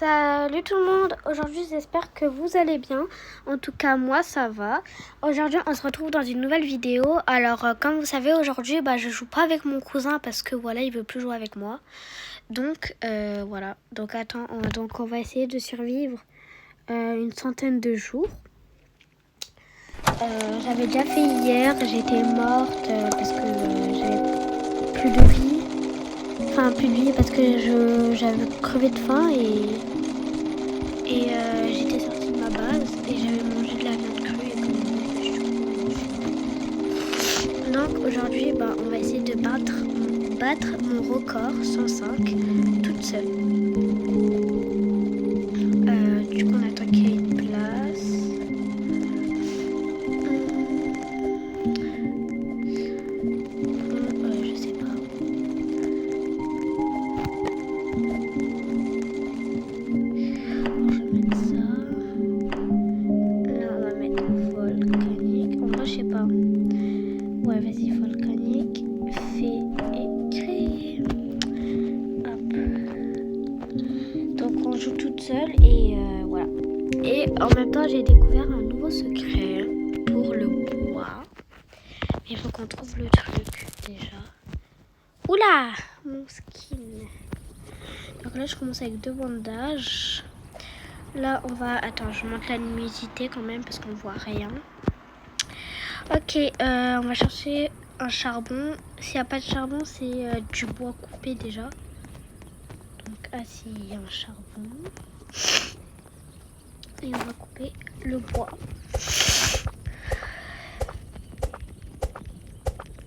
Salut tout le monde, aujourd'hui j'espère que vous allez bien, en tout cas moi ça va. Aujourd'hui on se retrouve dans une nouvelle vidéo. Alors comme vous savez aujourd'hui je joue pas avec mon cousin parce que voilà il veut plus jouer avec moi. Donc voilà, donc on va essayer de survivre une centaine de jours. J'avais déjà fait hier, j'étais morte parce que j'avais plus de vie. Enfin plus de vie parce que j'avais crevé de faim et j'étais sortie de ma base et j'avais mangé de la viande crue et donc aujourd'hui on va essayer de battre mon record 105 toute seule. Du coup on attend qu'il y ait une place. Je sais pas. Je vais mettre ça. Là on va mettre volcanique. En vrai je sais pas. Ouais vas-y volcanique. Fait et créer. Hop. Donc on joue toute seule et voilà. Et en même temps j'ai découvert un nouveau secret pour le bois. Il faut qu'on trouve le truc déjà. Oula, mon skin. Donc là je commence avec 2 bandages. Là on va... Attends, je monte la luminosité quand même parce qu'on voit rien. Ok, on va chercher un charbon. S'il n'y a pas de charbon, c'est du bois coupé déjà. Donc si, il y a un charbon. Et on va couper le bois.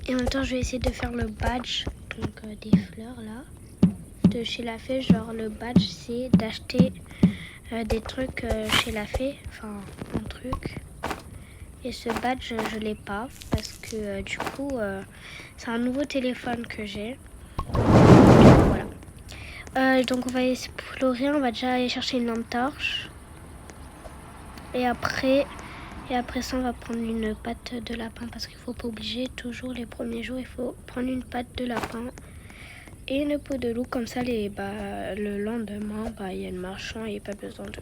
Et en même temps, je vais essayer de faire le badge. Donc des fleurs là. De chez la fée. Genre le badge, c'est d'acheter des trucs chez la fée. Enfin, un truc. Et ce badge, je l'ai pas. Parce que du coup, c'est un nouveau téléphone que j'ai. Voilà. Donc on va explorer. On va déjà aller chercher une lampe torche. Et après ça, on va prendre une patte de lapin parce qu'il faut pas obliger. Toujours les premiers jours, il faut prendre une patte de lapin et une peau de loup. Comme ça, le lendemain, il y a le marchand et pas besoin de...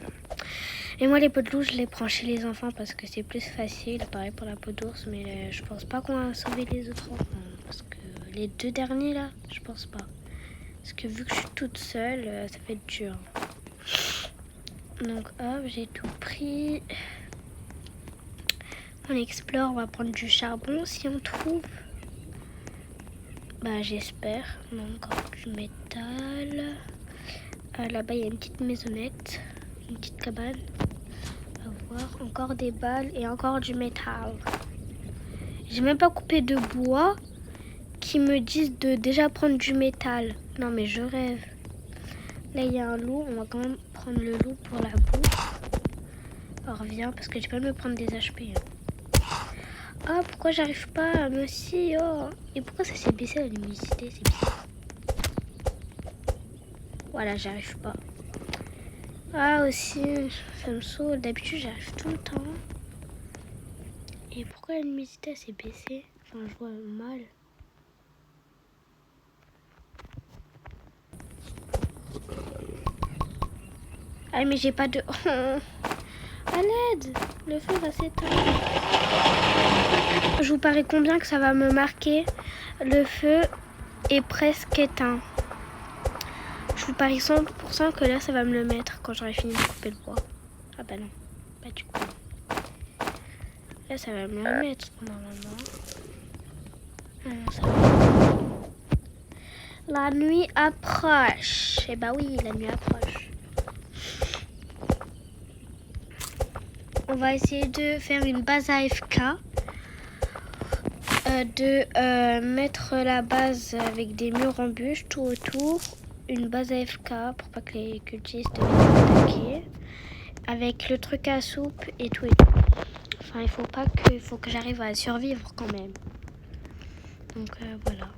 Et moi, les peaux de loup, je les prends chez les enfants parce que c'est plus facile. Pareil pour la peau d'ours, mais je pense pas qu'on va sauver les autres enfants. Parce que les 2 derniers, là, je pense pas. Parce que vu que je suis toute seule, ça va être dur. Donc hop, j'ai tout pris. On explore, on va prendre du charbon si on trouve. J'espère. On a encore du métal. Là-bas il y a une petite maisonnette, une petite cabane. On va voir, encore des balles et encore du métal. J'ai même pas coupé de bois qui me disent de déjà prendre du métal. Non mais je rêve. Là il y a un loup, on va quand même prendre le loup pour la bouffe. On revient parce que j'ai pas de me prendre des HP. Ah, pourquoi j'arrive pas? Mais si, oh. Et pourquoi ça s'est baissé la luminosité? C'est bizarre. Voilà, j'arrive pas. Ah, aussi, ça me saoule. D'habitude, j'arrive tout le temps. Et pourquoi la luminosité s'est baissée? Enfin, je vois mal. Ah, mais j'ai pas de... À l'aide! Le feu va s'éteindre. Je vous parie combien que ça va me marquer? Le feu est presque éteint. Je vous parie 100% que là ça va me le mettre quand j'aurai fini de couper le bois. Ah bah non, pas du coup. Là ça va me le mettre normalement. Ah non, ça va. La nuit approche. Eh bah oui, la nuit approche. On va essayer de faire une base AFK. De mettre la base avec des murs en bûche tout autour. Une base AFK pour pas que les cultistes viennent attaquer. Avec le truc à soupe et tout et tout. Enfin, il faut que j'arrive à survivre quand même. Donc voilà.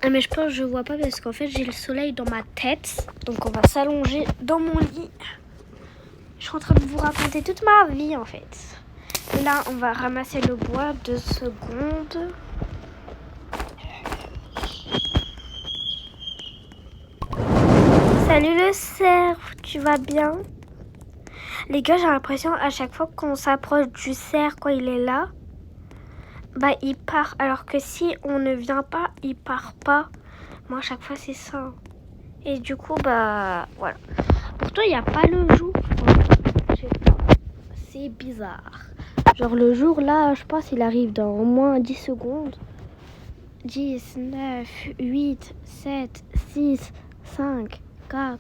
Ah mais je pense que je vois pas parce qu'en fait j'ai le soleil dans ma tête. Donc on va s'allonger dans mon lit. Je suis en train de vous raconter toute ma vie en fait. Là on va ramasser le bois 2 secondes. Salut le cerf, tu vas bien? Les gars, j'ai l'impression à chaque fois qu'on s'approche du cerf quand il est là, bah il part. Alors que si on ne vient pas, il part pas. Moi à chaque fois c'est ça. Et du coup bah voilà. Pourtant il n'y a pas le jour. Je sais pas. C'est bizarre. Genre le jour là, je pense il arrive dans au moins 10 secondes. 10, 9, 8, 7, 6, 5, 4,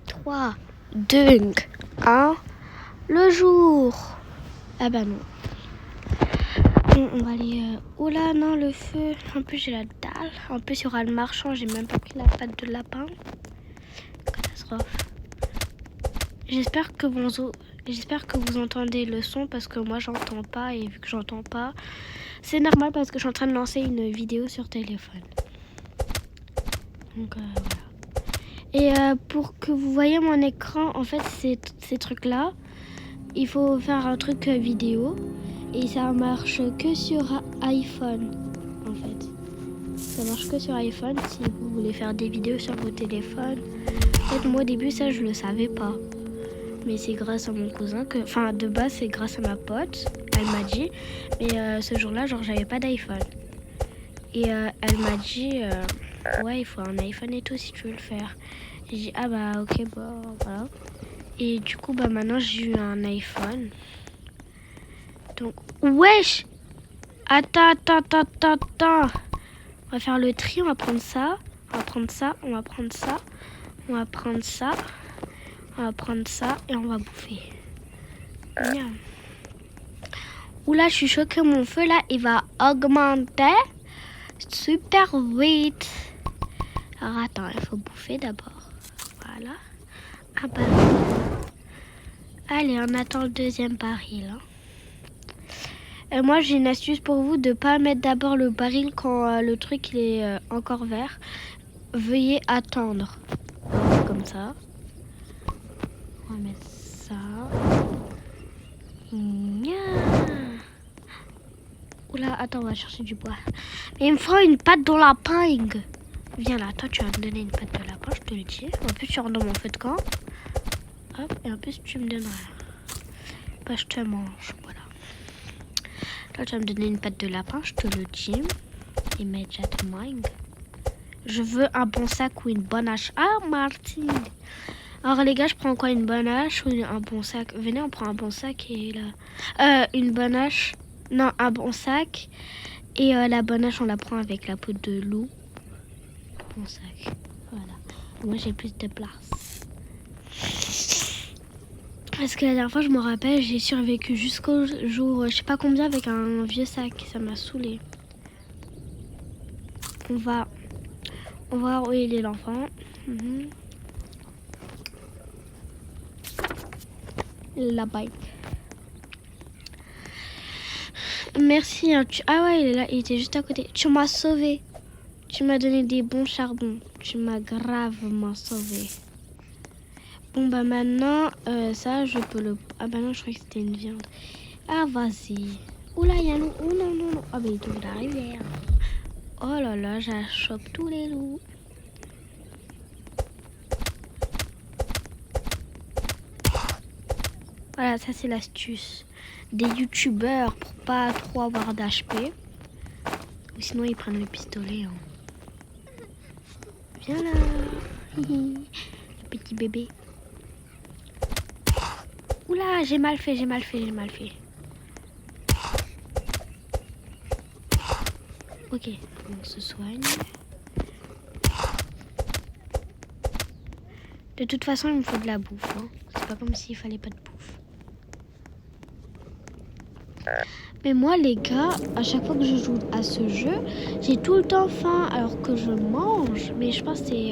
3, 2, 1. Le jour. Ah bah non. On va aller... Oh là, non, le feu. En plus, j'ai la dalle. En plus, il y aura le marchand. J'ai même pas pris la patte de lapin. Catastrophe. J'espère que vous entendez le son parce que moi, j'entends pas. Et vu que j'entends pas, c'est normal parce que je suis en train de lancer une vidéo sur téléphone. Donc, voilà. Et pour que vous voyez mon écran, en fait, ces trucs-là, il faut faire un truc vidéo. Et ça marche que sur iPhone, en fait. Ça marche que sur iPhone si vous voulez faire des vidéos sur vos téléphones. En fait, moi au début, ça, je le savais pas. Mais c'est grâce à mon cousin que... Enfin, de base, c'est grâce à ma pote. Elle m'a dit. Mais ce jour-là, genre, j'avais pas d'iPhone. Et elle m'a dit... ouais, il faut un iPhone et tout si tu veux le faire. J'ai dit, ah bah, ok, bah, voilà. Et du coup, bah, maintenant, j'ai eu un iPhone. Donc, wesh! Attends. On va faire le tri, on va prendre ça. On va prendre ça, on va prendre ça. On va prendre ça. On va prendre ça et on va bouffer. Miam. Oula, je suis choquée, mon feu là, il va augmenter super vite. Alors attends, il faut bouffer d'abord. Voilà. Ah bah. Allez, on attend le deuxième baril. Hein. Et moi, j'ai une astuce pour vous de pas mettre d'abord le baril quand le truc il est encore vert. Veuillez attendre. Comme ça. On va mettre ça. Oula, attends, on va chercher du bois. Mais il me faut une patte de lapin. Viens là, toi, tu vas me donner une patte de lapin, je te le dis. En plus, tu rentres dans mon feu de camp. Hop, et en plus, tu me donneras. Bah, je te mange, voilà. Toi, tu vas me donner une patte de lapin, je te le dis. Immédiatement. Je veux un bon sac ou une bonne hache. Ah, Martine. Alors, les gars, je prends quoi? Une bonne hache ou un bon sac? Venez, on prend un bon sac et là... une bonne hache. Non, un bon sac. Et la bonne hache, on la prend avec la peau de loup. Bon sac. Voilà. Moi, j'ai plus de place. Parce que la dernière fois, je me rappelle, j'ai survécu jusqu'au jour, je sais pas combien, avec un vieux sac. Ça m'a saoulé. On va voir où il est l'enfant. La bike. Merci. Hein, ah ouais, il est là. Il était juste à côté. Tu m'as sauvé. Tu m'as donné des bons charbons. Tu m'as gravement sauvé. Bon bah maintenant, ça je peux le... Ah bah non, je croyais que c'était une viande. Ah vas-y. Oula, il y a un loup. Oh non. Ah bah il trouve la rivière. Oh là là, j'achoppe tous les loups. Voilà, ça c'est l'astuce des youtubeurs pour pas trop avoir d'HP. Ou sinon ils prennent le pistolet. Hein. Viens là. Le petit bébé. Oula, j'ai mal fait. Ok, on se soigne. De toute façon, il me faut de la bouffe. Hein. C'est pas comme s'il fallait pas de bouffe. Mais moi, les gars, à chaque fois que je joue à ce jeu, j'ai tout le temps faim alors que je mange. Mais je pense que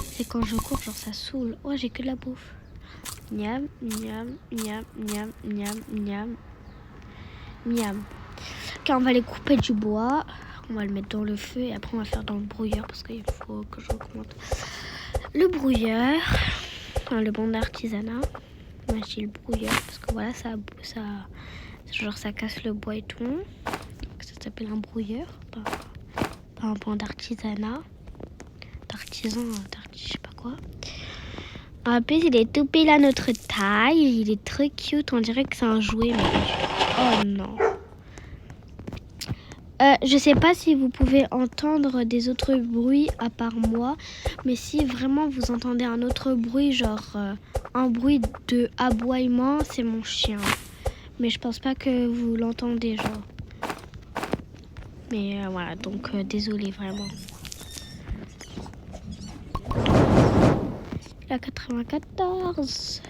c'est quand je cours, genre ça saoule. Oh, j'ai que de la bouffe. Miam. Ok, on va aller couper du bois. On va le mettre dans le feu et après on va faire dans le brouilleur parce qu'il faut que j'augmente le brouilleur. Enfin, le bon d'artisanat. Moi, je dis le brouilleur parce que voilà, genre ça casse le bois et tout. Donc, ça s'appelle un brouilleur, pas un bon d'artisanat. D'artisan, je sais pas quoi. En plus, il est tout pile à notre taille. Il est très cute. On dirait que c'est un jouet. Mais... oh non. Je sais pas si vous pouvez entendre des autres bruits à part moi. Mais si vraiment vous entendez un autre bruit, genre un bruit de aboiement, c'est mon chien. Mais je pense pas que vous l'entendez, genre. Mais voilà, donc désolé vraiment. La 94.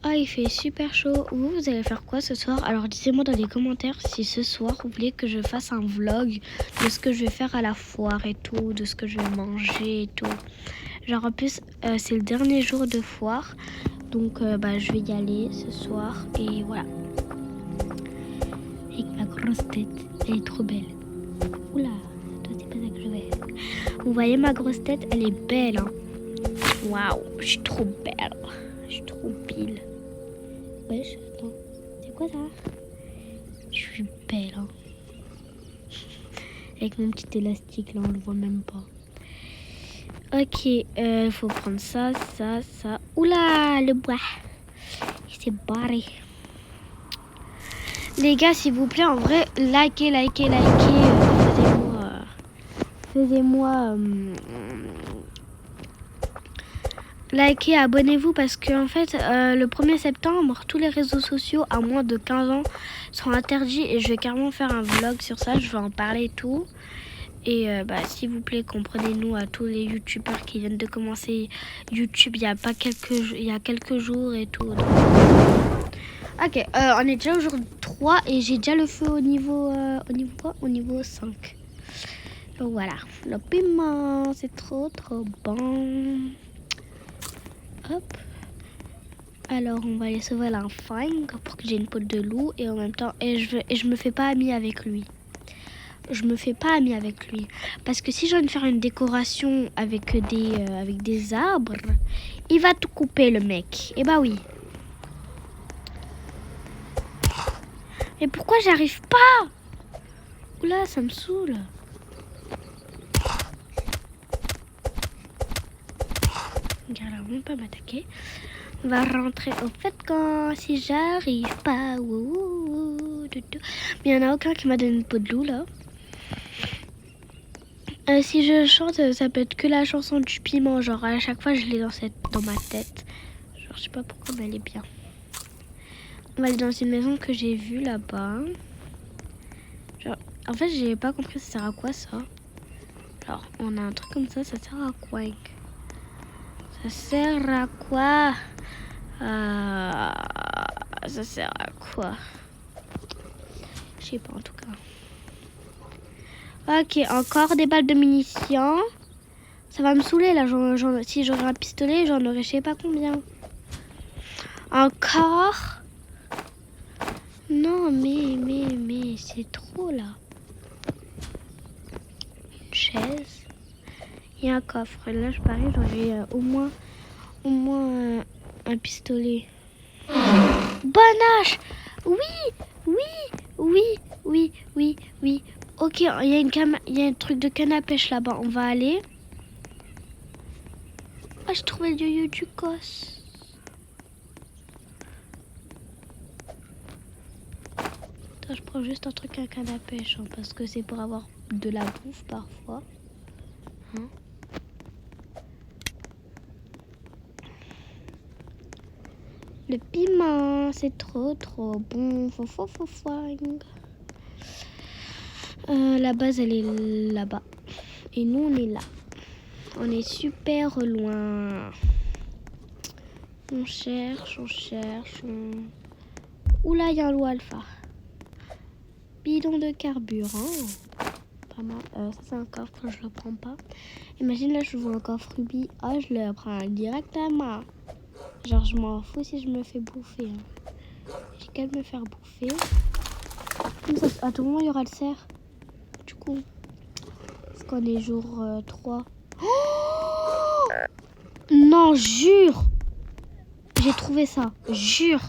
Ah, il fait super chaud. Vous allez faire quoi ce soir? Alors dites-moi dans les commentaires si ce soir vous voulez que je fasse un vlog de ce que je vais faire à la foire et tout, de ce que je vais manger et tout. Genre en plus c'est le dernier jour de foire, donc je vais y aller ce soir et voilà. Avec ma grosse tête, elle est trop belle. Oula, toi c'est pas ça que je vais. Vous voyez ma grosse tête, elle est belle, hein. Waouh, je suis trop belle. Je suis trop pile. Wesh, attends, c'est quoi ça? Je suis belle, hein. Avec mon petit élastique là, on le voit même pas. Ok, faut prendre ça. Oula, le bois. Il s'est barré. Les gars, s'il vous plaît, en vrai, likez. Faisez-moi likez, abonnez-vous parce que en fait le 1er septembre tous les réseaux sociaux à moins de 15 ans seront interdits et je vais carrément faire un vlog sur ça, je vais en parler et tout. Et s'il vous plaît, comprenez-nous à tous les youtubeurs qui viennent de commencer YouTube il y a quelques jours et tout. Donc... ok, on est déjà au jour 3 et j'ai déjà le feu au niveau au niveau 5. Donc voilà, le piment, c'est trop bon. Hop. Alors on va aller sauver l'enfant pour que j'ai une peau de loup et en même temps je me fais pas amie avec lui. Parce que si je viens de faire une décoration avec des arbres, il va tout couper le mec. Et bah oui. Mais pourquoi j'arrive pas? Oula, ça me saoule. Regarde, elle va même pas m'attaquer. On va rentrer au fait quand si j'arrive pas. Mais il y en a aucun qui m'a donné une peau de loup là. Si je chante, ça peut être que la chanson du piment. Genre à chaque fois je l'ai dans ma tête. Genre je sais pas pourquoi mais elle est bien. On va aller dans une maison que j'ai vue là-bas. Genre en fait j'ai pas compris ça sert à quoi ça. Alors on a un truc comme ça sert à quoi? Ça sert à quoi? Ça sert à quoi? Je sais pas en tout cas. Ok, encore des balles de munitions. Ça va me saouler là. Si j'aurais un pistolet, j'en aurais je sais pas combien. Encore. Non, mais c'est trop là. Une chaise. Il y a un coffre. Là, je parie, j'aurais au moins un pistolet. Bonne hache. Oui. Ok, il y a un truc de canne à pêche là-bas. On va aller. Ah, j'ai trouvé le yo-yo du cos. Attends, je prends juste un truc à canne à pêche, hein, parce que c'est pour avoir de la bouffe parfois. Hein? Le piment, c'est trop bon. La base, elle est là-bas. Et nous, on est là. On est super loin. On cherche. Oula, il y a un loup alpha. Bidon de carburant. Pas mal. Ça, c'est un coffre, je le prends pas. Imagine, là, je vois un coffre rubis. Ah, je le prends directement. Genre, je m'en fous si je me fais bouffer. Hein. J'ai qu'à me faire bouffer. Comme ça, à tout moment, il y aura le cerf. Du coup, parce qu'on est jour 3. Oh non, jure. J'ai trouvé ça. Jure.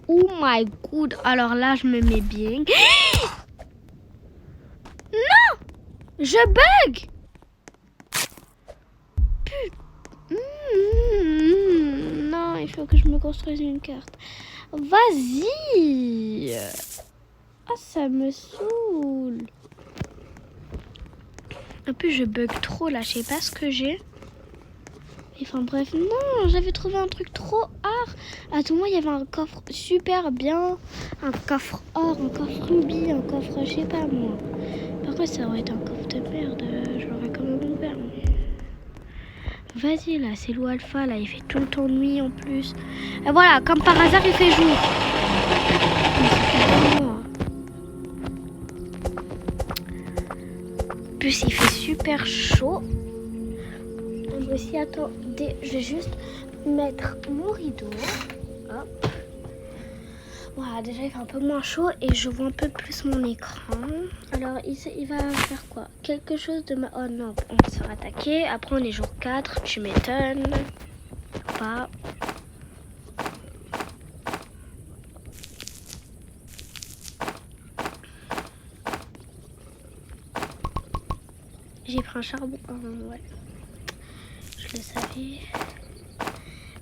Oh my god. Alors là, je me mets bien. Non. Je bug. il faut que je me construise une carte. Vas-y. Ah, ça me saoule. En plus, je bug trop là, je sais pas ce que j'ai. Enfin bref, non, j'avais trouvé un truc trop rare. À tout moment, il y avait un coffre super bien. Un coffre or, un coffre rubis, un coffre, je sais pas moi. Par contre, ça aurait été un coffre de merde. Je l'aurais quand même ouvert. Mais... Vas-y, là, c'est loup alpha. Là, il fait tout le temps nuit en plus. Et voilà, comme par hasard, il fait jour. En plus, il fait super chaud. Et aussi, attendez, je vais juste mettre mon rideau. Hop. Voilà, déjà il fait un peu moins chaud et je vois un peu plus mon écran. Alors il va faire quoi? Quelque chose de ma... Oh non, on sera attaqué. Après on est jour 4, tu m'étonnes. Pas. J'ai pris un charbon. Oh, ouais. Je le savais.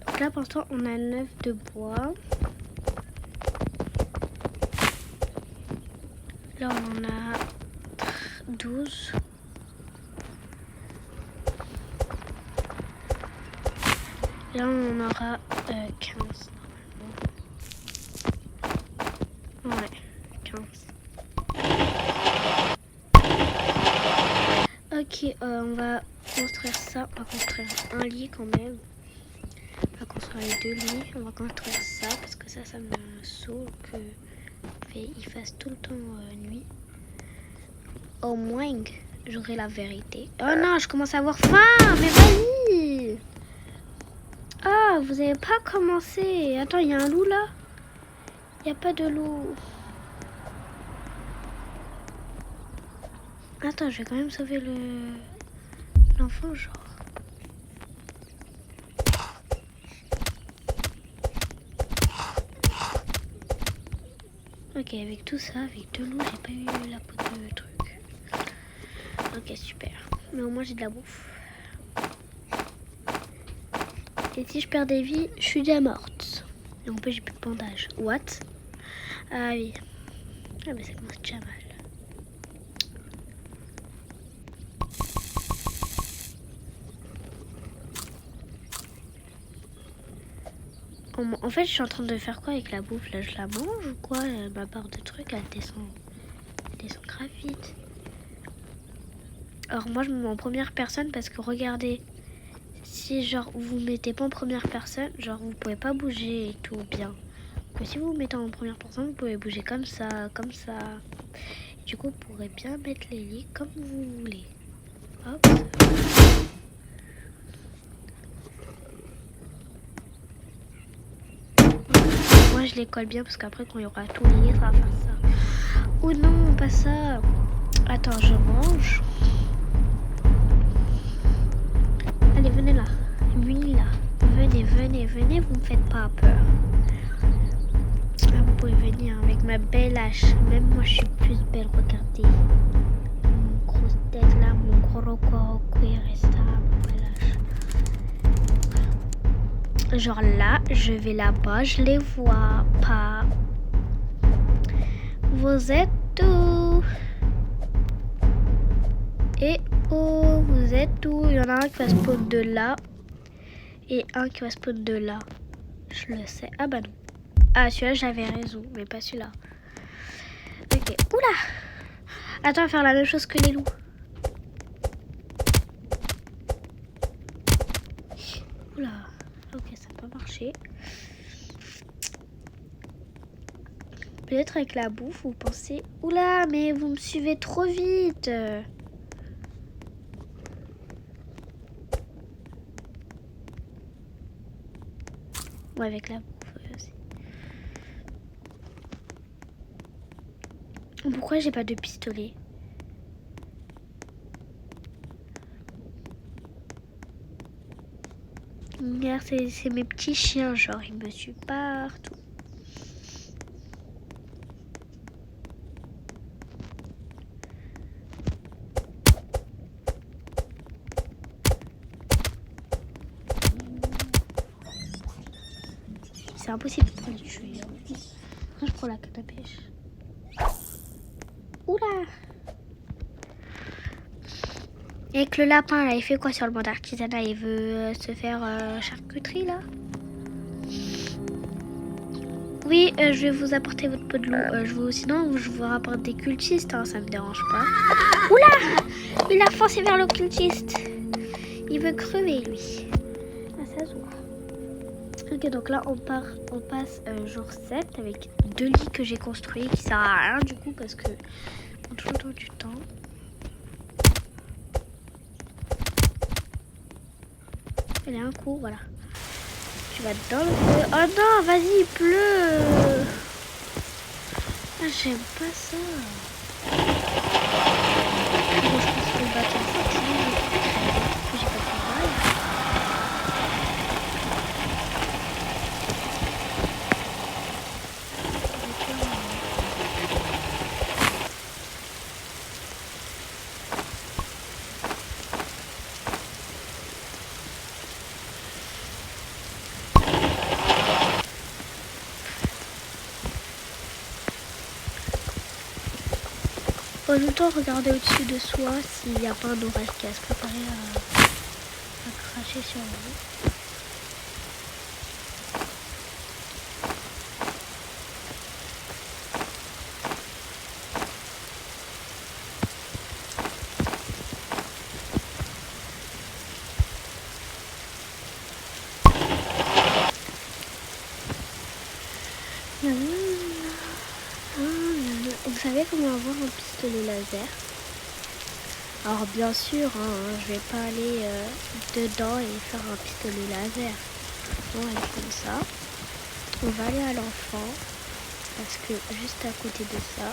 Donc là pour l'instant on a 9 de bois. Là on en a 12. Là on en aura 15 normalement. Ouais, 15. Ok, on va construire ça. On va construire un lit quand même. On va construire les 2 lits. On va construire ça parce que ça me saoule qu'il fasse tout le temps nuit. Au moins, j'aurai la vérité. Oh non, je commence à avoir faim. Mais vas-y. Ah, vous avez pas commencé. Attends, il y a un loup là? Il n'y a pas de loup. Attends, je vais quand même sauver l'enfant, genre. Ok, avec tout ça, avec 2 loups, j'ai pas eu la peau de truc. Ok, super. Mais au moins, j'ai de la bouffe. Et si je perds des vies, je suis déjà morte. Et en plus, j'ai plus de bandage. What? Ah oui. Ah, mais ça commence déjà mal. En fait, je suis en train de faire quoi avec la bouffe? Là, je la mange ou quoi? Ma barre de trucs, elle descend grave vite. Alors, moi, je me mets en première personne parce que regardez, si genre vous mettez pas en première personne, genre vous pouvez pas bouger et tout bien. Que si vous vous mettez en première personne, vous pouvez bouger comme ça, comme ça. Et du coup, vous pourrez bien mettre les lits comme vous voulez. Hop. Moi, je les colle bien parce qu'après, quand il y aura tout lié, ça va faire ça. Oh non, pas ça. Attends, je mange. Allez, venez là. Oui, là. Venez, venez, venez, vous me faites pas peur. Là, vous pouvez venir avec ma belle hache. Même moi, je suis plus belle, regardez. Mon grosse tête là, mon gros cuir et ça, ma belle hache. Genre là, je vais là-bas, je les vois pas. Vous êtes où? Et oh, vous êtes où? Il y en a un qui va spawn de là. Et un qui va spawn de là. Je le sais. Ah bah non. Ah, celui-là, j'avais raison, mais pas celui-là. Ok. Oula! Attends, on va faire la même chose que les loups. Oula. Ok, ça n'a pas marché. Peut-être avec la bouffe, vous pensez... Oula, mais vous me suivez trop vite. Ouais, avec la bouffe aussi. Pourquoi j'ai pas de pistolet? Regarde, c'est mes petits chiens, genre, ils me suivent partout. c'est impossible de le tuer. Moi, je prends la canne à pêche. Oula! Et que le lapin, là, il fait quoi sur le banc d'artisanat? Il veut se faire charcuterie, là? Oui, je vais vous apporter votre pot de loup. Sinon, je vous rapporte des cultistes, hein, ça me dérange pas. Oula! Il a foncé vers le cultiste. Il veut crever, lui. Ah, ça se voit. Ok, donc là, on passe jour 7 avec 2 lits que j'ai construits qui servent à rien, du coup, parce que on toujours dans du temps. Allez, un coup, voilà. Tu vas dans le feu. Oh non, vas-y, il pleut. Ah, j'aime pas ça. Bon, je pense que le bateau, j'ai pas de travail. Faut tout le temps regarder au-dessus de soi s'il n'y a pas un orage qui va se préparer à cracher sur vous. Vous savez comment avoir un pistolet laser? Alors bien sûr, hein, je vais pas aller dedans et faire un pistolet laser. Non, elle est comme ça. On va aller à l'enfant parce que juste à côté de ça,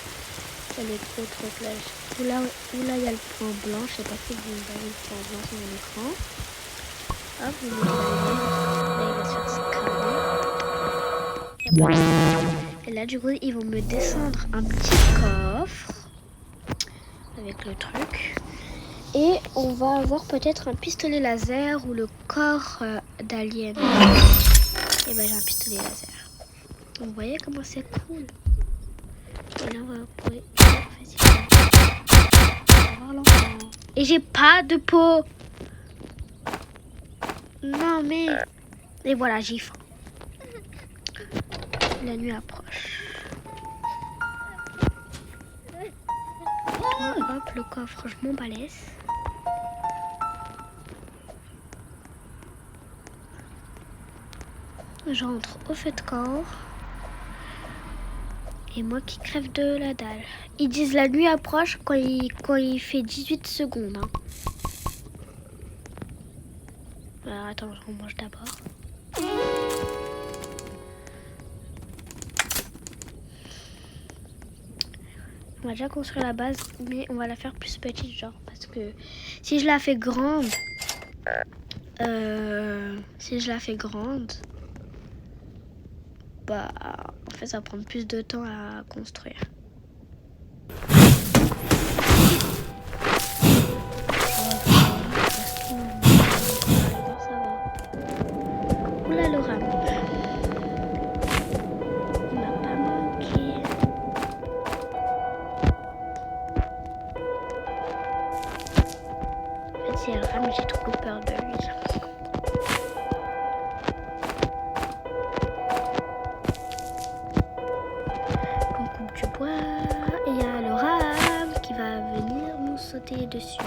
il y a les gros trucs là. Où là il y a le point blanc. Je sais pas si vous avez le point blanc sur mon écran. Hop, vous mettez là, il va se faire scanner. Et là, du coup, ils vont me descendre un petit coffre avec le truc. Et on va avoir peut-être un pistolet laser ou le corps d'alien. Et ben j'ai un pistolet laser. Vous voyez comment c'est cool. Et là, on va pouvoir avoir l'enfant. Et j'ai pas de peau. Non, mais... Et voilà, j'ai faim. La nuit approche. Hop, le coffre, je m'en balèze. J'entre au feu de camp. Et moi qui crève de la dalle. Ils disent la nuit approche quand il fait 18 secondes. Hein. Alors attends, je mange d'abord. On va déjà construire la base, mais on va la faire plus petite, genre, parce que si je la fais grande, bah, en fait, ça va prendre plus de temps à construire. Oula, le rame. Il m'a pas manqué. En fait, si elle rame, j'ai trop peur de lui. On coupe du bois et il y a le rame qui va venir nous sauter dessus.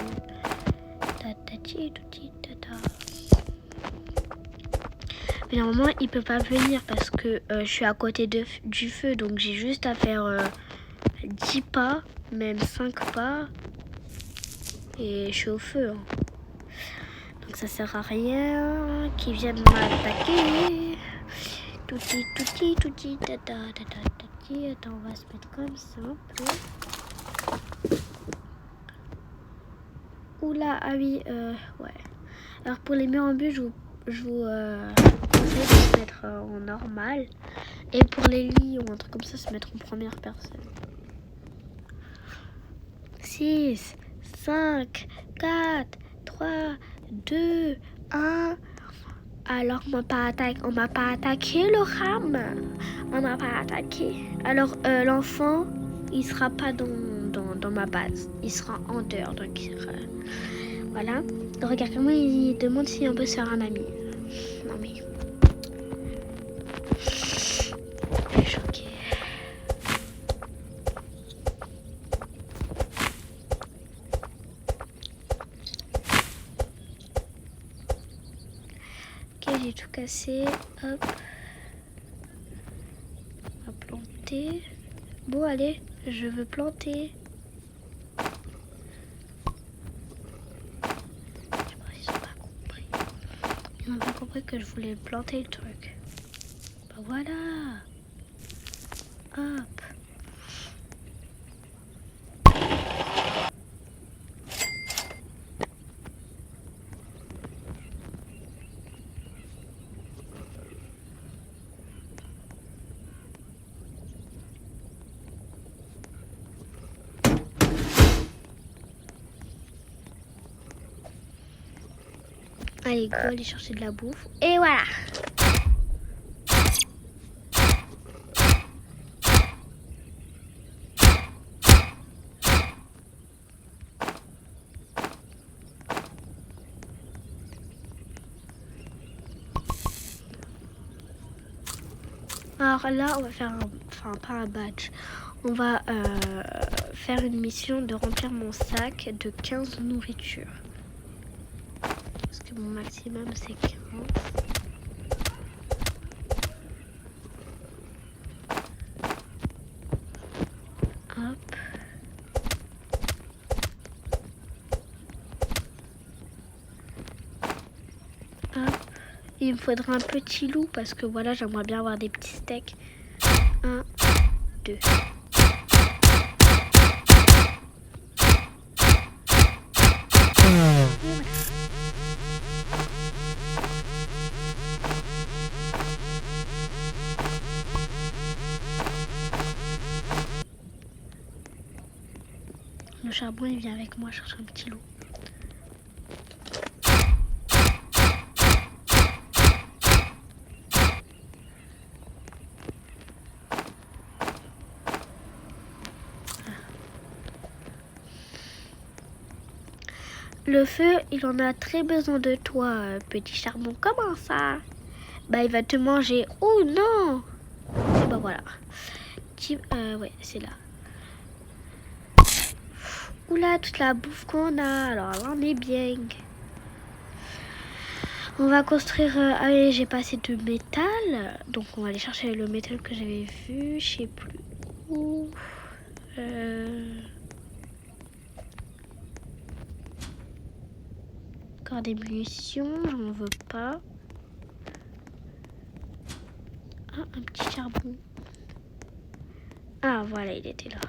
Mais normalement, il peut pas venir parce que je suis à côté du feu, donc j'ai juste à faire 10 pas, même 5 pas, et je suis au feu. Hein. Donc ça sert à rien qu'ils viennent m'attaquer. Touti, tata. Attends, on va se mettre comme ça un peu. Oula, ah oui, ouais. Alors pour les murs en but, je vous conseille de se mettre en normal. Et pour les lits ou un truc comme ça, se mettre en première personne. 6, 5, 4, 3, 2, 1. Alors on m'a pas attaqué le ram. On m'a pas attaqué. Alors l'enfant, il sera pas dans ma base. Il sera en dehors. Donc voilà. Regarde comment il demande si on peut se faire un ami. Non mais. Je suis choquée. Ok, j'ai tout cassé. Hop. On va planter. Bon, allez, je veux planter. Je sais pas s'ils ont pas compris. Ils n'ont pas compris que je voulais planter le truc. Bah voilà. Hop. Allez, go, aller chercher de la bouffe. Et voilà. Alors là, on va faire enfin pas un badge. On va faire une mission de remplir mon sac de 15 nourritures. Parce que mon maximum c'est 15. Hop. Hop. Il me faudra un petit loup parce que voilà, j'aimerais bien avoir des petits steaks. 1, 2. Le charbon, il vient avec moi chercher un petit loup. Le feu, il en a très besoin de toi, petit charbon. Comment ça? Bah, il va te manger. Oh non! Et bah voilà. Ouais, c'est là. Oula, toute la bouffe qu'on a. Alors là, on est bien. On va construire... allez, j'ai pas assez de métal. Donc, on va aller chercher le métal que j'avais vu. Je sais plus où. Encore des munitions. J'en veux pas. Ah, un petit charbon. Ah, voilà, il était là.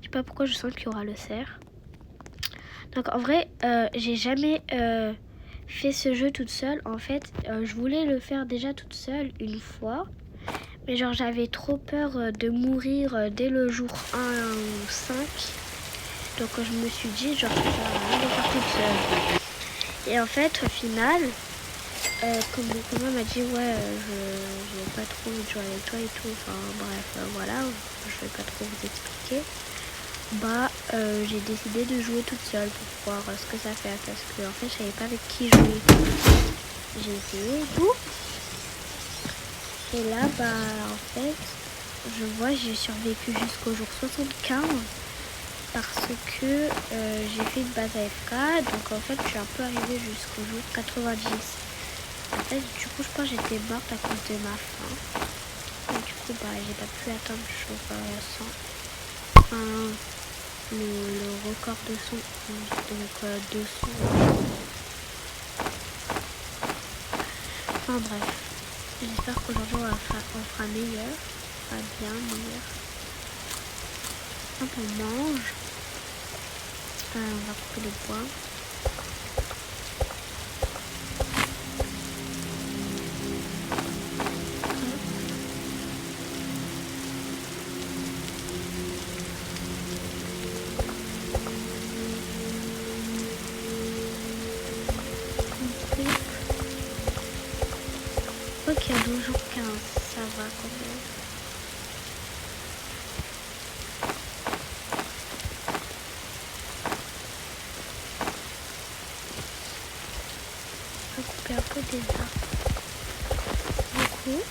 Je sais pas pourquoi je sens qu'il y aura le cerf. Donc en vrai, j'ai jamais fait ce jeu toute seule. En fait, je voulais le faire déjà toute seule une fois. Mais genre j'avais trop peur de mourir dès le jour 1 ou 5. Donc je me suis dit genre ça sert à rien de le faire toute seule. Et en fait au final, comme mon copain m'a dit ouais je vais pas trop jouer avec toi et tout. Enfin bref voilà, je vais pas trop vous expliquer. Bah j'ai décidé de jouer toute seule pour voir ce que ça fait parce que en fait je savais pas avec qui jouer. J'ai essayé et tout. Et là bah en fait je vois j'ai survécu jusqu'au jour 75 parce que j'ai fait une base AFK, donc en fait je suis un peu arrivée jusqu'au jour 90. En fait du coup je pense que j'étais morte à cause de ma faim. Et du coup bah j'ai pas pu atteindre le jour 100. Enfin, le record de son, donc 200. Enfin bref, j'espère qu'aujourd'hui on fera meilleur, pas bien meilleur. Donc on mange, on va couper les bois. crois qu'il y a toujours 15, ça va quand même. On va couper un peu des arbres. Beaucoup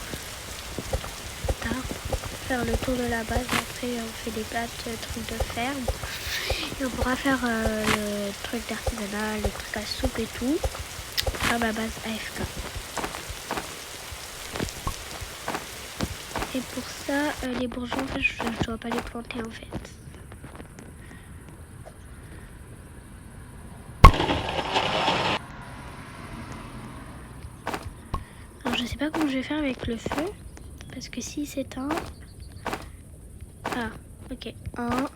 d'arbres. Faire le tour de la base. Après, on fait des trucs de ferme. Et on pourra faire le truc d'artisanat, le truc à soupe et tout. Pour faire ma base AFK. Et pour ça, les bourgeons, en fait, je ne dois pas les planter en fait. Alors je sais pas comment je vais faire avec le feu. Parce que si s'éteint... Ah, ok. 1,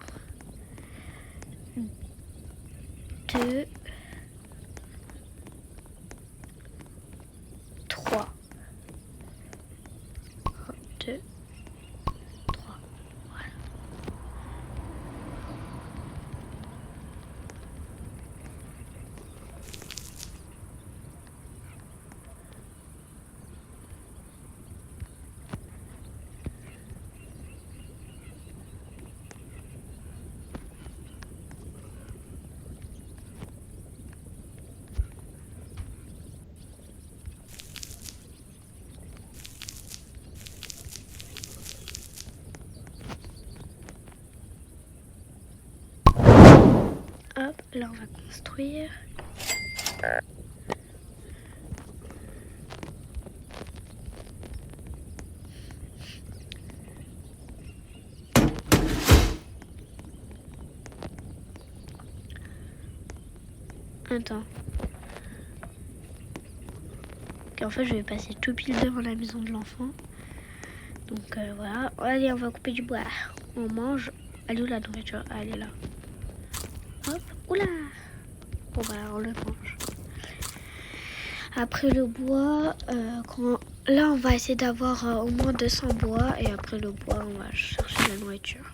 2, 3. 1, 2, 3. Voilà. Hop, là on va construire. Attends. Ok, en fait je vais passer tout pile devant la maison de l'enfant. Donc voilà. Allez, on va couper du bois. On mange. Elle est où la nourriture? Ah, elle est là. Hop. Oula. Bon bah on le mange. Après le bois, là on va essayer d'avoir au moins 200 bois. Et après le bois, on va chercher la nourriture.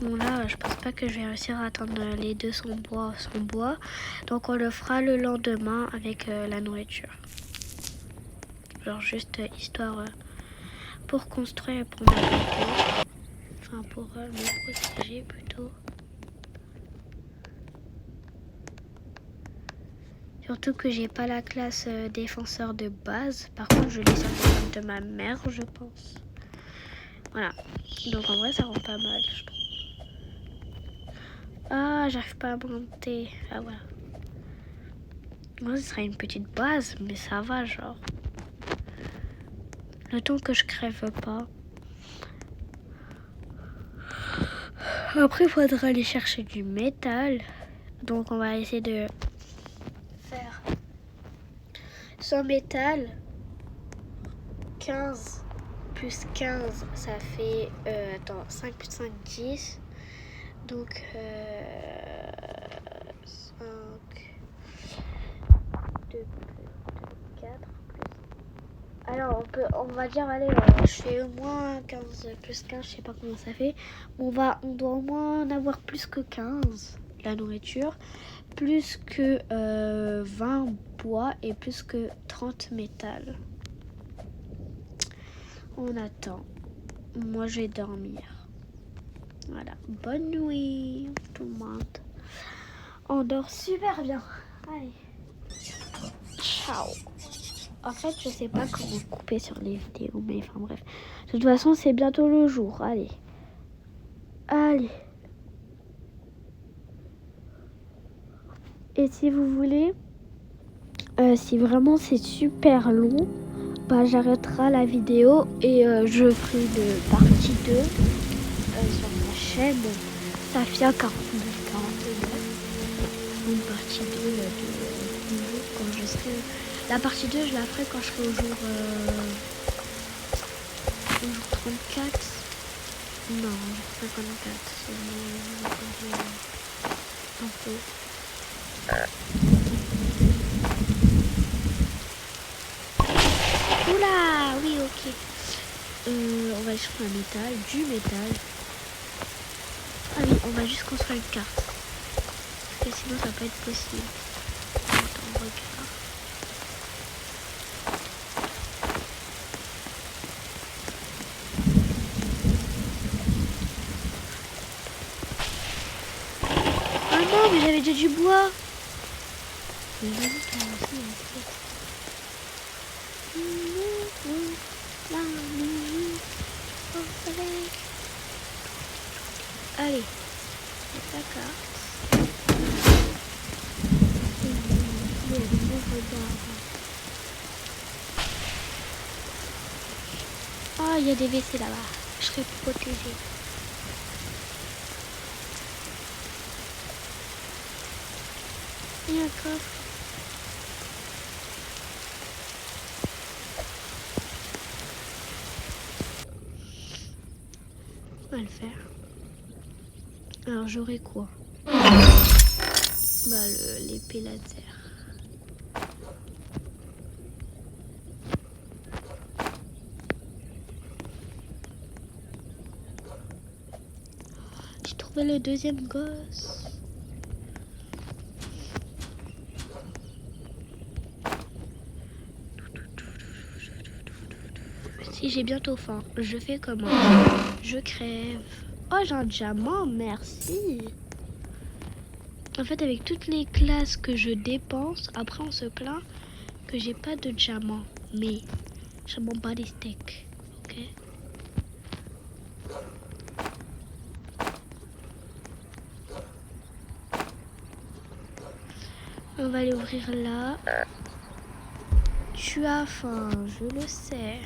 Bon là, je pense pas que je vais réussir à atteindre les 200 bois sans bois. Donc on le fera le lendemain avec la nourriture. Genre juste histoire pour construire et pour m'abriter. Enfin pour me protéger plutôt. Surtout que j'ai pas la classe défenseur de base. Par contre je l'ai sur le compte de ma mère je pense. Voilà. Donc en vrai ça rend pas mal je trouve. Ah, j'arrive pas à monter. Ah, voilà. Moi, ce serait une petite base, mais ça va, genre. Le temps que je crève pas. Après, il faudra aller chercher du métal. Donc, on va essayer de faire 100 métal. 15 plus 15, ça fait... attends, 5 plus 5, 10. Donc, 5, 2 plus 4 plus... Alors, on va dire, allez, je fais au moins 15 plus 15, je sais pas comment ça fait. On doit au moins en avoir plus que 15, la nourriture. Plus que 20 bois et plus que 30 métal. On attend. Moi, je vais dormir. Voilà. Bonne nuit, tout le monde. On dort super bien. Allez. Ciao. En fait, je sais pas comment couper sur les vidéos, mais enfin bref. De toute façon, c'est bientôt le jour. Allez. Allez. Et si vous voulez, si vraiment c'est super long, bah j'arrêterai la vidéo et je ferai une partie 2 sur ma chaîne Safia 49. Une partie 2 de quand je serai... La partie 2, je la ferai quand je serai au jour 34. Non, 54. C'est un peu... Oula! aller chercher un métal, du métal. Ah oui, on va juste construire une carte. Parce que sinon ça va pas être possible. Attends, on regarde. Ah non, mais j'avais déjà du bois. Mais j'avoue que moi aussi, en fait. Allez, c'est la carte. Il y a des bons regards. Ah, il y a des WC là-bas. Je serai protégée. Il y a un coffre. On va le faire. Alors j'aurai quoi? Bah l'épée laser. J'ai trouvé le deuxième gosse. Si j'ai bientôt faim, je fais comment? Je crève. Oh, j'ai un diamant, merci. En fait, avec toutes les classes que je dépense, après on se plaint que j'ai pas de diamant. Mais je m'en bats les steaks, ok? On va aller ouvrir là. Tu as faim, je le sais.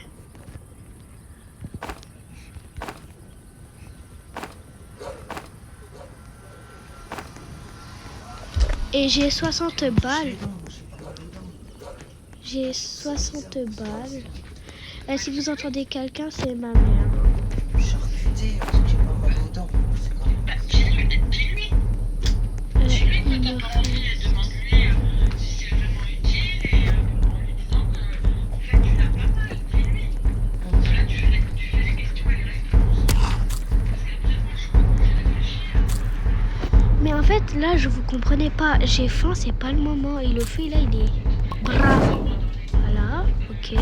Et j'ai 60 balles. J'ai 60 balles. Et si vous entendez quelqu'un, c'est ma mère. Charcuterie, j'ai pas mal aux dents. Il me faut... Mais en fait, là, je vous comprenais pas. J'ai faim, c'est pas le moment. Et le feu, là, il est bravo. Voilà, ok.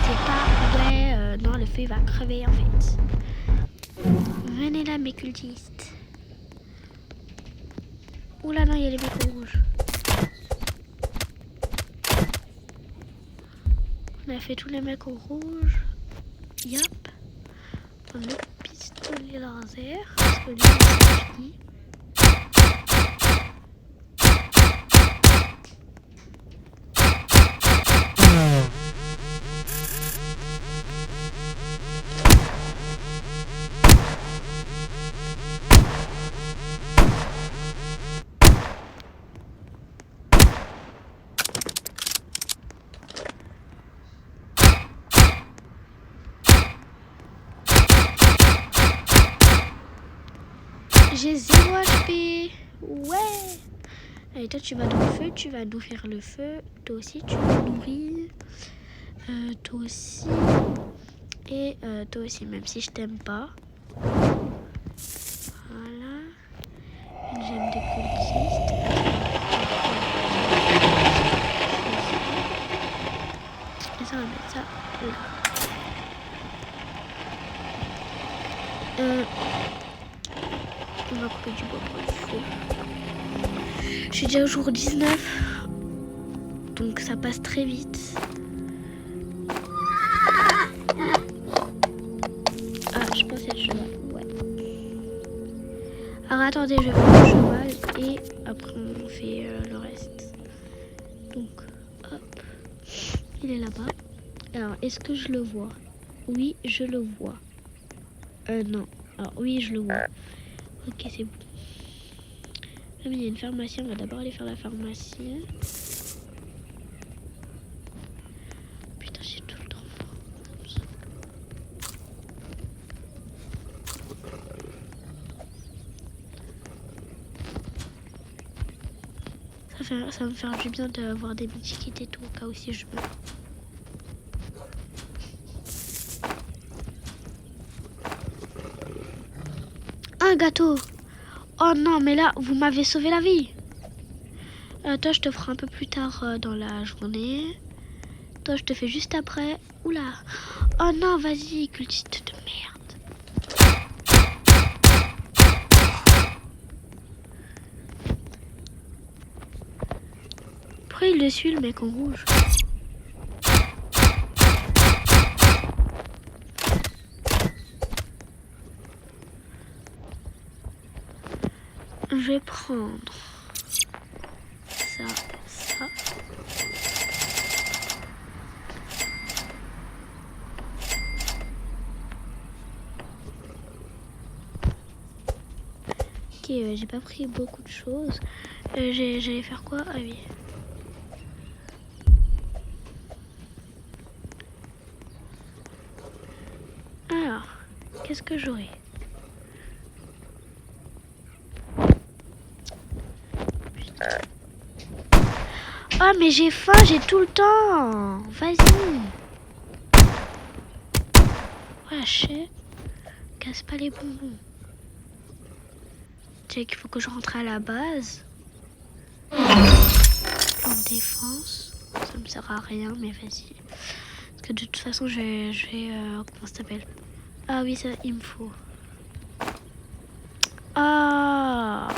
C'est pas vrai. Non, le feu, il va crever, en fait. Venez là, mes cultistes. Oula, non, il y a les mecs rouges. On a fait tous les mecs au rouge. Yop. On a le pistolet laser. Parce que lui, c'est fini. J'ai 0 HP. Ouais. Allez, toi, tu vas dans le feu. Tu vas nourrir le feu. Toi aussi, tu vas nourrir. Toi aussi. Et toi aussi, même si je t'aime pas. Voilà. Une gemme des cultistes. Et ça, on va mettre ça là. On va couper du bois pour le feu. Je suis déjà au jour 19. Donc ça passe très vite. Ah, je pense qu'il y a le cheval. Ouais. Alors attendez, je vais faire le cheval et après on fait le reste. Donc, hop. Il est là-bas. Alors, est-ce que je le vois? Oui, je le vois. Non. Alors, oui, je le vois. Ok, c'est bon. Ah, mais il y a une pharmacie. On va d'abord aller faire la pharmacie. Putain, j'ai tout le temps froid. Ça ça va me faire du bien d'avoir des petits et tout, au cas où si je meurs. Un gâteau. Oh non, mais là, vous m'avez sauvé la vie. Toi, je te ferai un peu plus tard dans la journée. Toi, je te fais juste après. Oula. Oh non, vas-y, cultiste de merde. Pourquoi il le suit, le mec en rouge? Je vais prendre ça, ça. Ok, j'ai pas pris beaucoup de choses. J'allais faire quoi? Ah oui. Alors, qu'est-ce que j'aurai? Oh, mais j'ai faim, j'ai tout le temps. Vas-y. Wesh, casse pas les bonbons. Tu sais qu'il faut que je rentre à la base. Plan de défense. Ça me sert à rien, mais vas-y. Parce que de toute façon, je vais comment ça s'appelle? Ah oui, ça, il me faut. Ah.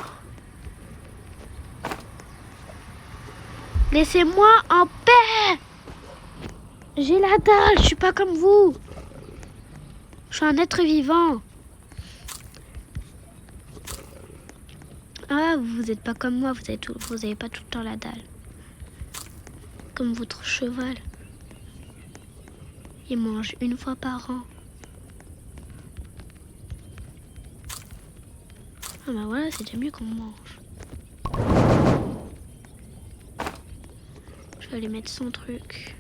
Laissez-moi en paix. J'ai la dalle, je suis pas comme vous. Je suis un être vivant. Ah, vous êtes pas comme moi, vous avez pas tout le temps la dalle. Comme votre cheval. Il mange une fois par an. Ah bah voilà, c'est déjà mieux qu'on mange. Je vais aller mettre son truc.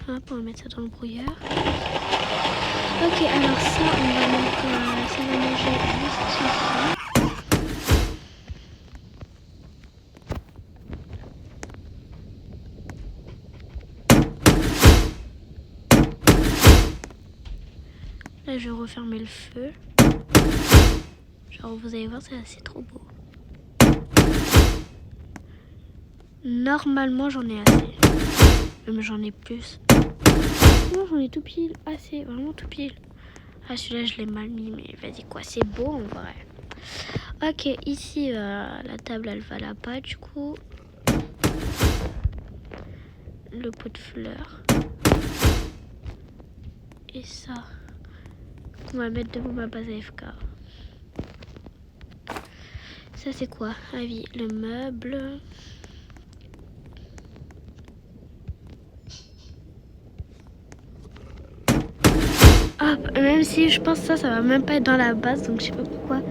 Hop, on va mettre ça dans le brouillard. Ok, alors ça, on va mettre, ça va manger juste ici. Là, je vais refermer le feu. Genre, vous allez voir, c'est trop beau. Normalement, j'en ai assez. Même j'en ai plus. Non, j'en ai tout pile. Assez, vraiment tout pile. Ah, celui-là, je l'ai mal mis, mais vas-y, quoi, c'est beau en vrai. Ok, ici, la table, elle va là-bas, du coup. Le pot de fleurs. Et ça, on va mettre devant ma base AFK. Ça, c'est quoi? Ah oui, le meuble. Hop, même si je pense que ça va même pas être dans la base, donc je sais pas pourquoi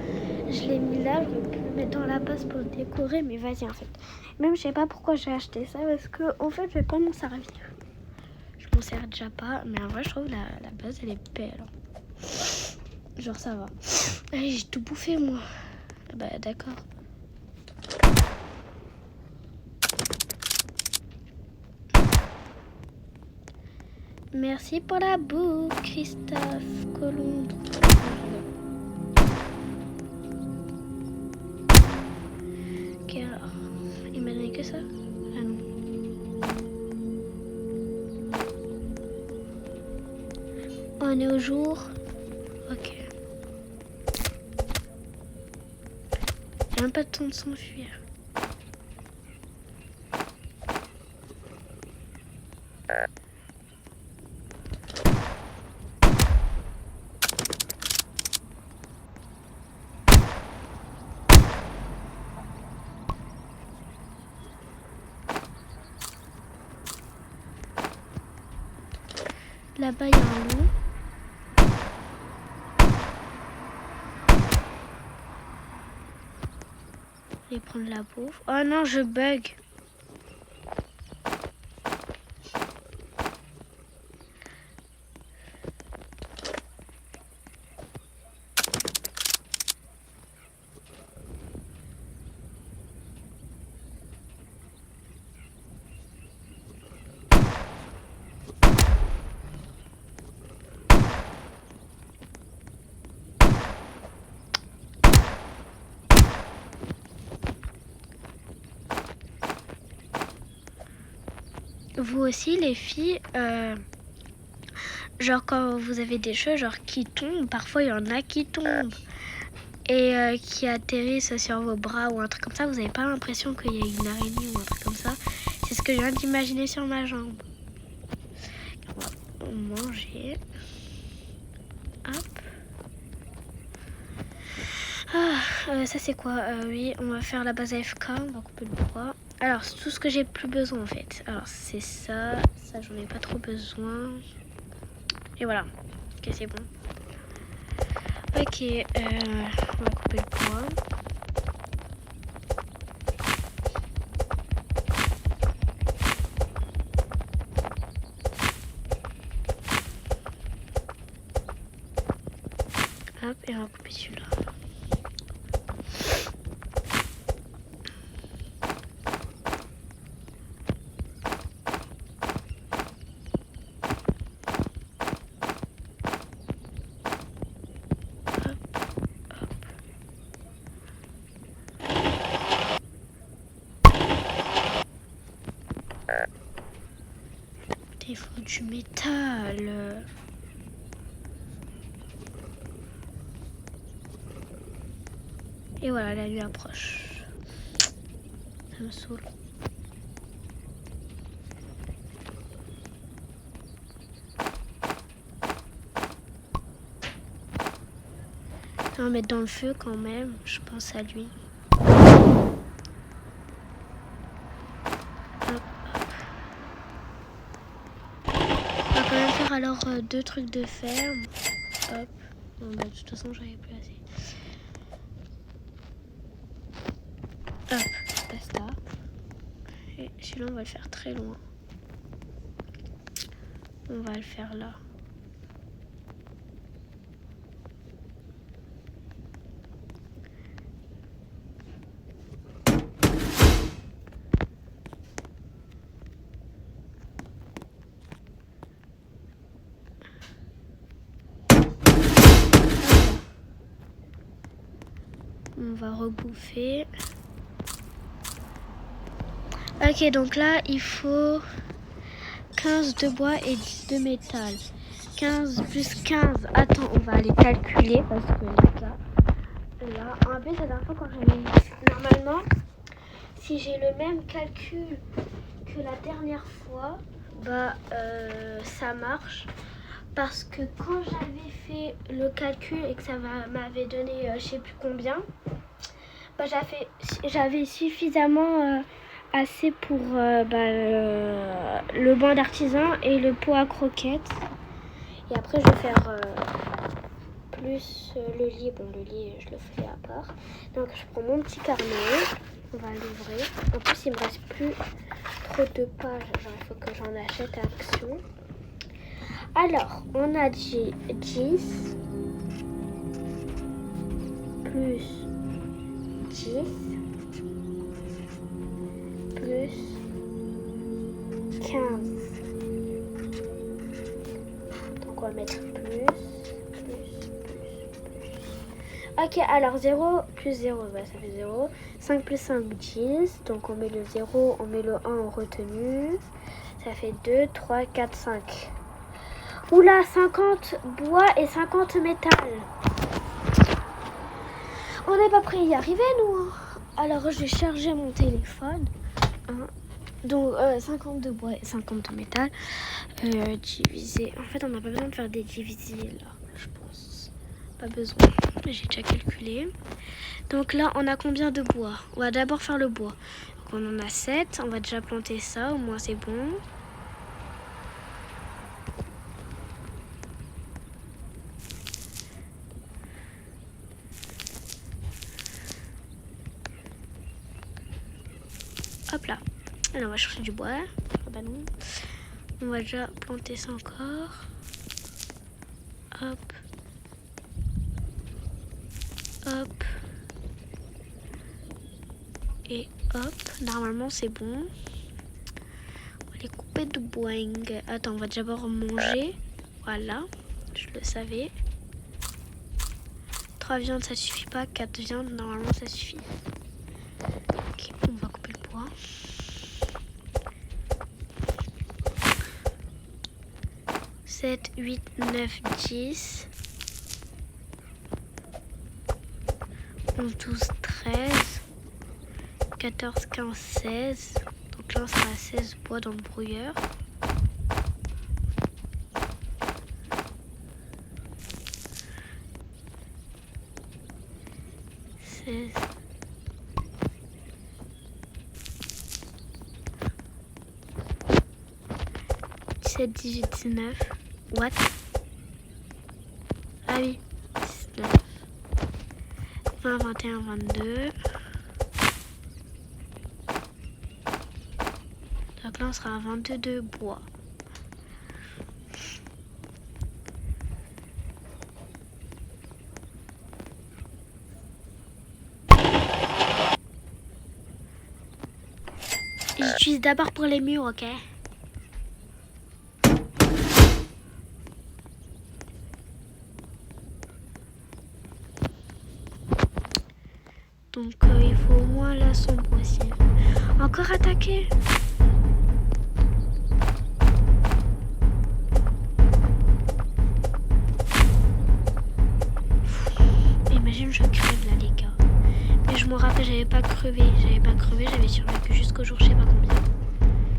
je l'ai mis là. J'aurais pu le mettre dans la base pour le décorer, mais vas-y en fait. Même je sais pas pourquoi j'ai acheté ça, parce que en fait je vais pas m'en servir. Je m'en sers déjà pas, mais en vrai je trouve la base elle est belle. Genre ça va. Allez, j'ai tout bouffé moi. Bah d'accord. Merci pour la bouffe, Christophe Colombe. Ok, alors, il m'a donné que ça? Ah non. On est au jour. Ok. Il n'y a même pas de temps de s'enfuir. Là-bas, il y a un loup. Je vais prendre la bouffe. Oh non, je bug. vous aussi les filles, genre quand vous avez des choses genre qui tombent, parfois il y en a qui tombent et qui atterrissent sur vos bras ou un truc comme ça, vous n'avez pas l'impression qu'il y a une araignée ou un truc comme ça. C'est ce que je viens d'imaginer sur ma jambe. On va manger. Hop. Ça c'est quoi? Oui, on va faire la base AFK, on va couper le bois. Alors, c'est tout ce que j'ai plus besoin en fait. Alors, c'est ça j'en ai pas trop besoin. Et voilà, ok, c'est bon. Ok, on va couper le bois. Hop, et on va couper celui-là. Il faut du métal. Et voilà, la nuit approche. Ça me saoule. On va mettre dans le feu quand même, je pense à lui. On va quand même faire alors 2 trucs de ferme. Hop. Bon, bah, de toute façon, j'avais plus assez. Hop, basta. Et celui-là, on va le faire très loin. On va le faire là. On va rebouffer. Ok, donc là, il faut 15 de bois et 10 de métal. 15 plus 15. Attends, on va aller calculer parce que là, en plus, la dernière fois quand j'avais... Normalement, si j'ai le même calcul que la dernière fois, bah, ça marche. Parce que quand j'avais fait le calcul et que ça m'avait donné je sais plus combien, bah, j'avais suffisamment assez pour le banc d'artisan et le pot à croquettes. Et après je vais faire plus le lit. Bon, le lit je le fais à part. Donc je prends mon petit carnet, on va l'ouvrir. En plus il me reste plus trop de pages, genre il faut que j'en achète à Action. Alors, on a dit 10 plus 10 plus 15. Donc on va mettre plus. Ok, alors 0 plus 0, bah, ça fait 0. 5 plus 5, 10. Donc on met le 0, on met le 1 en retenue. Ça fait 2, 3, 4, 5. Oula, 50 bois et 50 métal. On n'est pas prêt à y arriver, nous. Alors, je vais charger mon téléphone. Donc, 50 de bois et 50 de métal. Divisé. En fait, on n'a pas besoin de faire des divisés, là, je pense. Pas besoin. J'ai déjà calculé. Donc là, on a combien de bois? On va d'abord faire le bois. Donc, on en a 7. On va déjà planter ça. Au moins, c'est bon. Hop là. Alors on va chercher du bois. Ah bah non. On va déjà planter ça encore. Hop. Hop. Et hop. Normalement c'est bon. On va les couper de bois. Attends, on va d'abord manger. Voilà. Je le savais. 3 viandes ça suffit pas. 4 viandes normalement ça suffit. Ok, on va couper le bois. 7, 8, 9, 10. 11, 12, 13. 14, 15, 16. Donc là, on sera à 16 bois dans le brouilleur. 16. 17, 18, 19. What? Ah oui. 19. 20, 21, 22. Donc là, on sera à 22 de bois. J'utilise d'abord pour les murs, ok? Donc il faut au moins la sombre aussi. Encore attaquer? Imagine je crève là les gars. Mais je me rappelle, j'avais pas crevé, j'avais survécu jusqu'au jour je sais pas combien.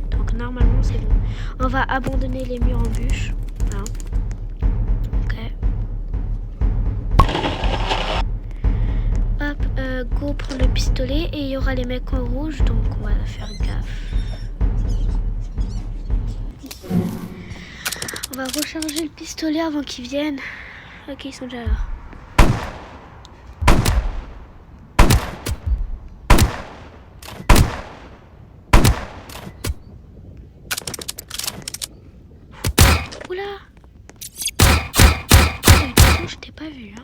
Donc normalement c'est bon. On va abandonner les murs en bûche. Hein. Ok. Hop, go prendre le pistolet et il y aura les mecs en rouge, donc on va faire gaffe. On va recharger le pistolet avant qu'ils viennent. Ok, ils sont déjà là. Oula! Je t'ai pas vu, hein.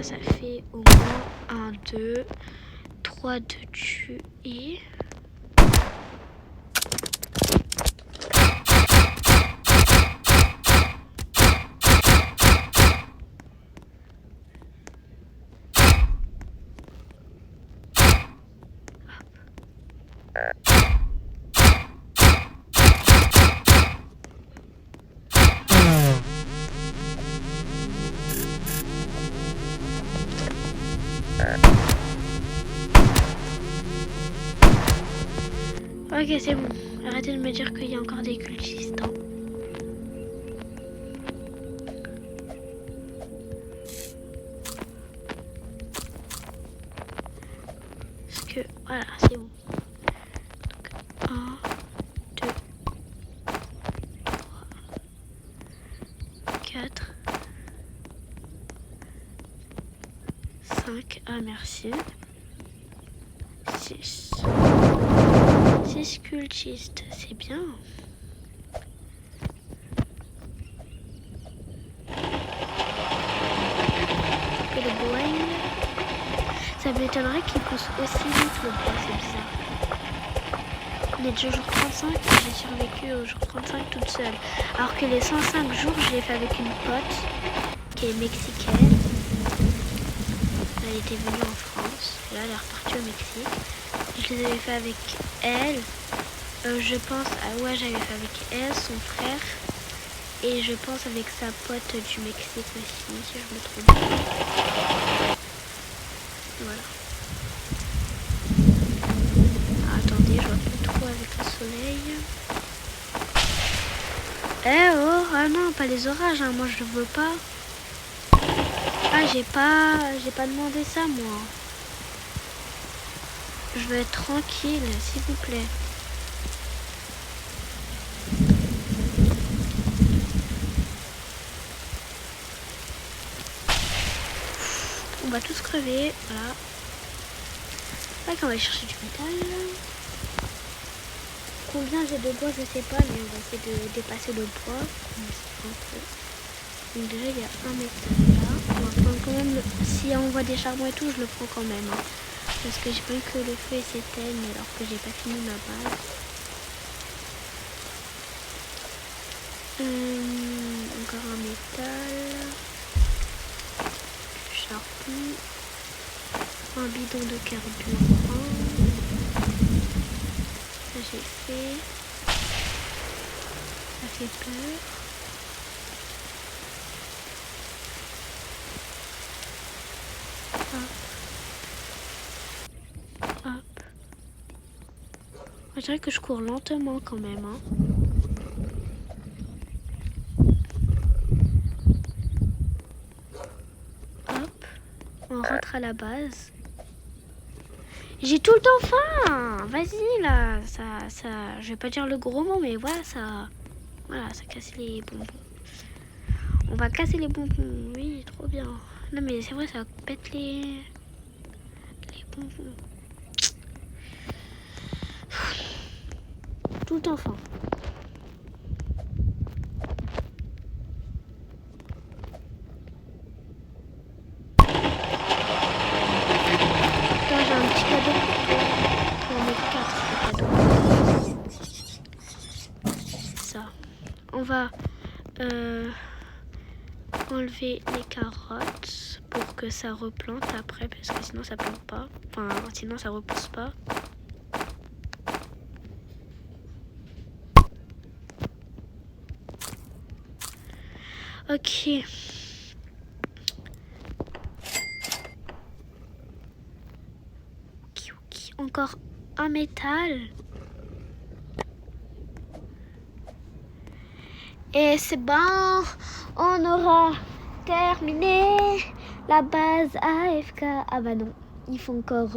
Ça fait au moins 1, 2, 3 de tuer. Ok, c'est bon. Arrêtez de me dire qu'il y a encore des cultistes. Hein. Parce que, voilà, c'est bon. Donc, 1, 2, 3, 4, 5. Ah, merci. 6. 6 cultistes, c'est bien. Et le bois, ça m'étonnerait qu'il pousse aussi vite le bois, c'est bizarre. On est déjà au jour 35 et j'ai survécu au jour 35 toute seule. Alors que les 105 jours, je l'ai fait avec une pote qui est mexicaine. Elle était venue en France et là elle est repartie au Mexique. Je les avais fait avec elle. Je pense, ouais, j'avais fait avec elle, son frère, et je pense avec sa pote du Mexique aussi, si je me trompe pas. Voilà. Ah, attendez, je vois plus trop avec le soleil. Eh oh, ah non, pas les orages, hein, moi je ne veux pas. Ah, j'ai pas demandé ça, moi. Je veux être tranquille, s'il vous plaît. On va tous crever, voilà. Ouais, on va aller chercher du métal. combien j'ai de bois, je sais pas, mais on va essayer de dépasser le bois. Donc déjà, il y a un métal là. On va prendre quand même, si on voit des charbons et tout, je le prends quand même. Hein. Parce que j'ai pas eu que le feu s'éteigne alors que j'ai pas fini ma base. Encore un métal. Du charbon. Un bidon de carburant. Ça j'ai fait. Ça fait peur. Hop. Hop. Je dirais que je cours lentement quand même. Hein. Hop. On rentre à la base. J'ai tout le temps faim. Vas-y là. Ça. Je vais pas dire le gros mot, mais voilà, ça. Voilà, ça casse les bonbons. On va casser les bonbons. Oui, trop bien. Non mais c'est vrai, ça pète les bonbons. Tout le temps faim. Là, j'ai un petit cadeau pour mes 4 cadeaux. Ça. On va enlever les carottes pour que ça replante après, parce que sinon ça plante pas. Enfin, sinon ça repousse pas. Ok. Encore un métal. Et c'est bon, on aura terminé la base AFK. Ah bah non, il faut encore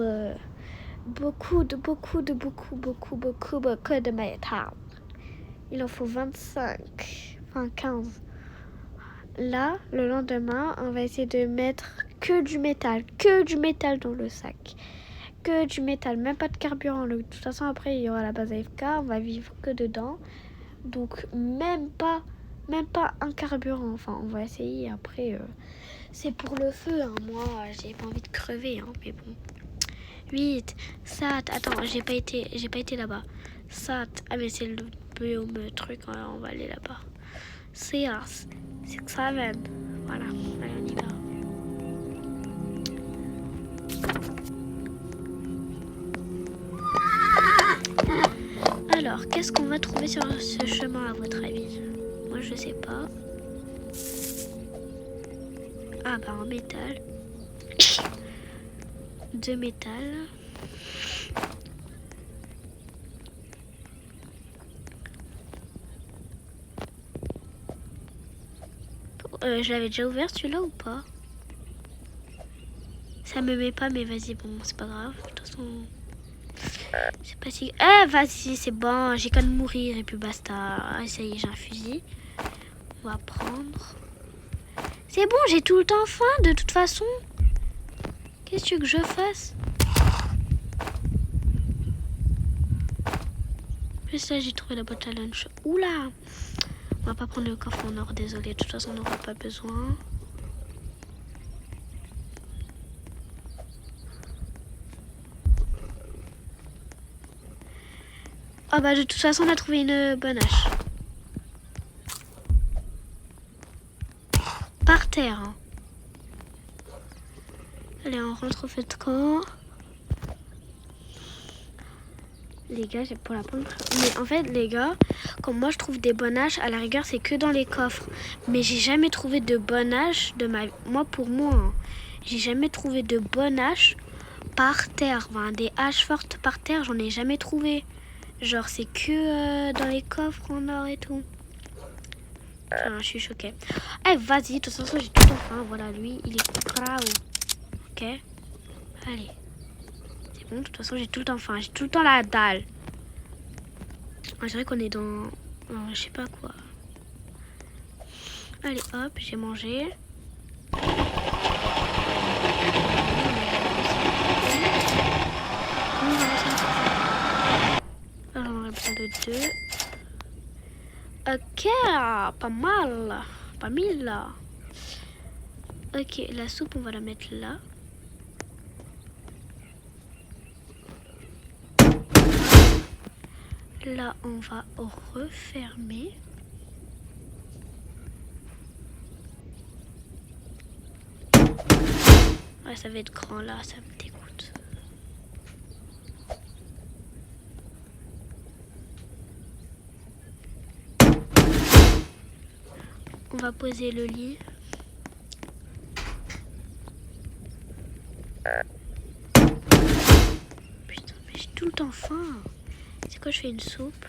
beaucoup de métal. Il en faut 25, enfin 15. Là, le lendemain, on va essayer de mettre que du métal dans le sac. Que du métal, même pas de carburant. De toute façon, après, il y aura la base AFK, on va vivre que dedans. Donc, même pas un carburant. Enfin, on va essayer. Après, c'est pour le feu. Hein. Moi, j'ai pas envie de crever. Hein, mais bon. 8, Sat. Attends, j'ai pas été là-bas. Sat. Ah, mais c'est le biome truc. On va aller là-bas. 6, 6, 7. Voilà. Allez, on y va. Alors, qu'est-ce qu'on va trouver sur ce chemin à votre avis? Moi, je sais pas. Ah bah un métal. 2 métal. Je l'avais déjà ouvert celui-là ou pas? Ça me met pas, mais vas-y, bon, c'est pas grave. De toute façon... C'est pas si... Eh, vas-y, c'est bon, j'ai qu'à mourir et puis basta. Ah, ça y est, j'ai un fusil. On va prendre. C'est bon, j'ai tout le temps faim, de toute façon. Qu'est-ce que tu veux que je fasse? Mais ça, j'ai trouvé la boîte à lunch. Oula! On va pas prendre le coffre en or, désolé. De toute façon, on n'aura pas besoin. Ah bah de toute façon on a trouvé une bonne hache. Par terre. Hein. Allez, on rentre au feu de camp. Les gars, j'ai pour la prendre. Mais en fait, les gars, comme moi je trouve des bonnes haches, à la rigueur c'est que dans les coffres. Mais j'ai jamais trouvé de bonne hache de ma... Moi pour moi, hein, j'ai jamais trouvé de bonne hache par terre. Enfin, des haches fortes par terre, j'en ai jamais trouvé. Genre c'est que dans les coffres en or et tout. Enfin, je suis choquée. Eh, vas-y, de toute façon j'ai tout le temps faim. Voilà, lui, il est bravo. Ok. Allez. C'est bon, de toute façon j'ai tout le temps faim. J'ai tout le temps la dalle. Je dirais qu'on est dans... je sais pas quoi. Allez, hop, j'ai mangé. Alors, on aurait besoin de 2. Ok, pas mal. Pas mille. Ok, la soupe, on va la mettre là. Là, on va refermer. Ouais, ça va être grand là, ça me dégoûte. On va poser le lit. Putain, mais j'ai tout le temps faim. C'est quoi, je fais une soupe?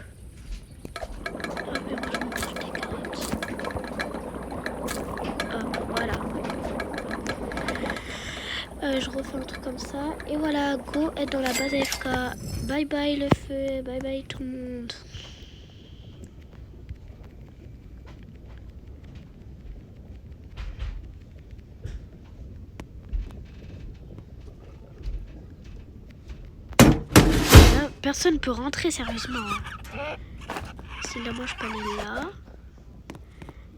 Ah, mais moi, je mange des carottes. Hop, voilà. Je refais un truc comme ça. Et voilà, go être dans la base AFK. Bye bye le feu, bye bye tout le monde. Là, personne peut rentrer sérieusement. Si là, moi je peux aller là.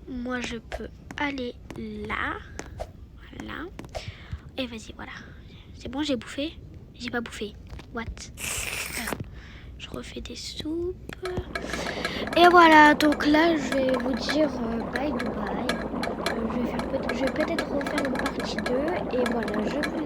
Moi je peux aller là. Voilà. Et vas-y, voilà. C'est bon, j'ai bouffé? J'ai pas bouffé. What? Je refais des soupes. Et voilà, donc là, je vais vous dire bye Dubaï. Je vais peut-être refaire une partie 2. Et voilà, je vous